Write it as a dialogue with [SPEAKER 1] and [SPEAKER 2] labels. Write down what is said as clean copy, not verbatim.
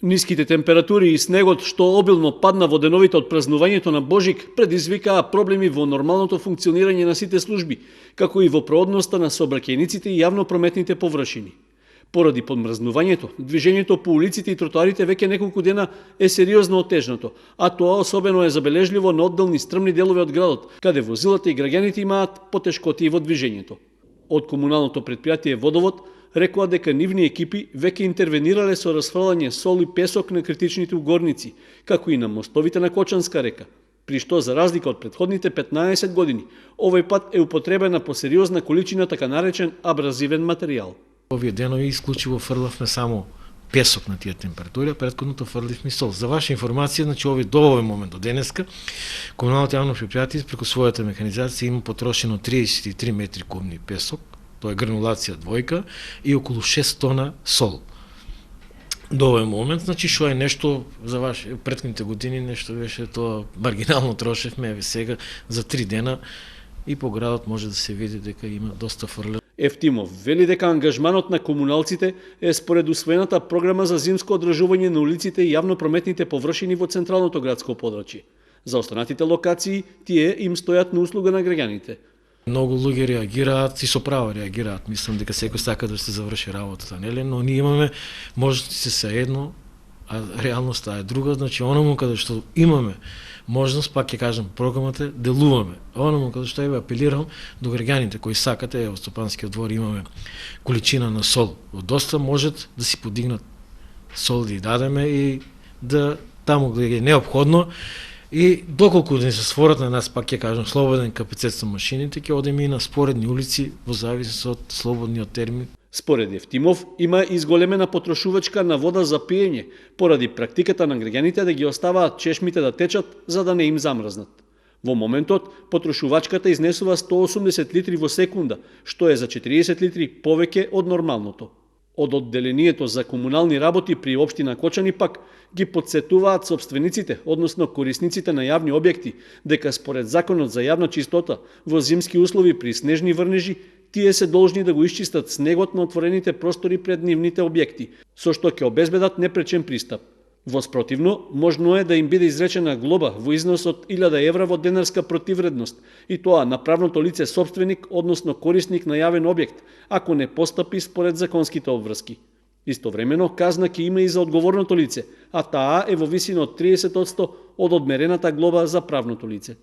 [SPEAKER 1] Ниските температури и снегот што обилно падна во деновите од празнувањето на Божик предизвикаа проблеми во нормалното функционирање на сите служби, како и во проодноста на сообраќајниците и јавнопрометните површини. Поради подмрзнувањето, движењето по улиците и тротоарите веќе неколку дена е сериозно отежнато, а тоа особено е забележливо на одделни стрмни делови од градот, каде возилата и граѓаните имаат потешкоти во движењето. Од комуналното предпријатие Водовод рекоа дека нивни екипи веќе интервенирале со расфрлање сол и песок на критичните угорници, како и на мостовите на Кочанска река, при што за разлика од претходните 15 години, овој пат е употребена посериозна количина така наречен абразивен материјал.
[SPEAKER 2] Овие денови исклучиво фрлавме само песок на тие температури, а претходното фрливме сол. За ваша информација, значи до овој момент до денеска, комуналното јавно предпријатие преку својата механизација има потрошено 33 метри кубни песок, тоа е гранулација двојка, и околу 6 тона сол. До овој момент, значи што е нешто за претходните години, нешто беше тоа маргинално трошевме, сега за 3 дена и по градот може да се види дека има доста фрлеж.
[SPEAKER 1] Ефтимов вели дека ангажманот на комуналците е според усвоената програма за зимско одржување на улиците и јавнопрометните површини во централното градско подрачје. За останатите локации тие им стојат на услуга на граѓаните.
[SPEAKER 2] Многу луѓе реагираат и со право реагираат. Мислам дека секој сака да се заврши работата, нели? Но ние имаме можности се едно, а реалноста е друга, значи оному каде што имаме можност, пак ќе кажам, програмата делуваме. Оному каде што ја апелирам до граѓаните кои сакате, во Стопанскиот двор имаме количина на сол. Доста можат да си подигнат сол да ја дадеме и да таму каде е неопходно. И доколку не се створат на нас, пак ќе кажам, слободен капацитет со машините, ќе одеме и на споредни улици во зависност од слободниот термин.
[SPEAKER 1] Според Ефтимов, има изголемена потрошувачка на вода за пиење, поради практиката на граѓаните да ги оставаат чешмите да течат за да не им замрзнат. Во моментот, потрошувачката изнесува 180 литри во секунда, што е за 40 литри повеќе од нормалното. Од одделението за комунални работи при општина Кочани пак ги подсетуваат собствениците, односно корисниците на јавни објекти, дека според законот за јавна чистота во зимски услови при снежни врнежи, тие се должни да го исчистат снегот на отворените простори пред нивните објекти, со што ќе обезбедат непречен пристап. Во спротивно, можно е да им биде изречена глоба во износ од 1000 евра во денарска противредност, и тоа на правното лице собственик, односно корисник на јавен објект, ако не постапи според законските обврски. Истовремено, казна ќе има и за одговорното лице, а таа е во висина од 30% од одмерената глоба за правното лице.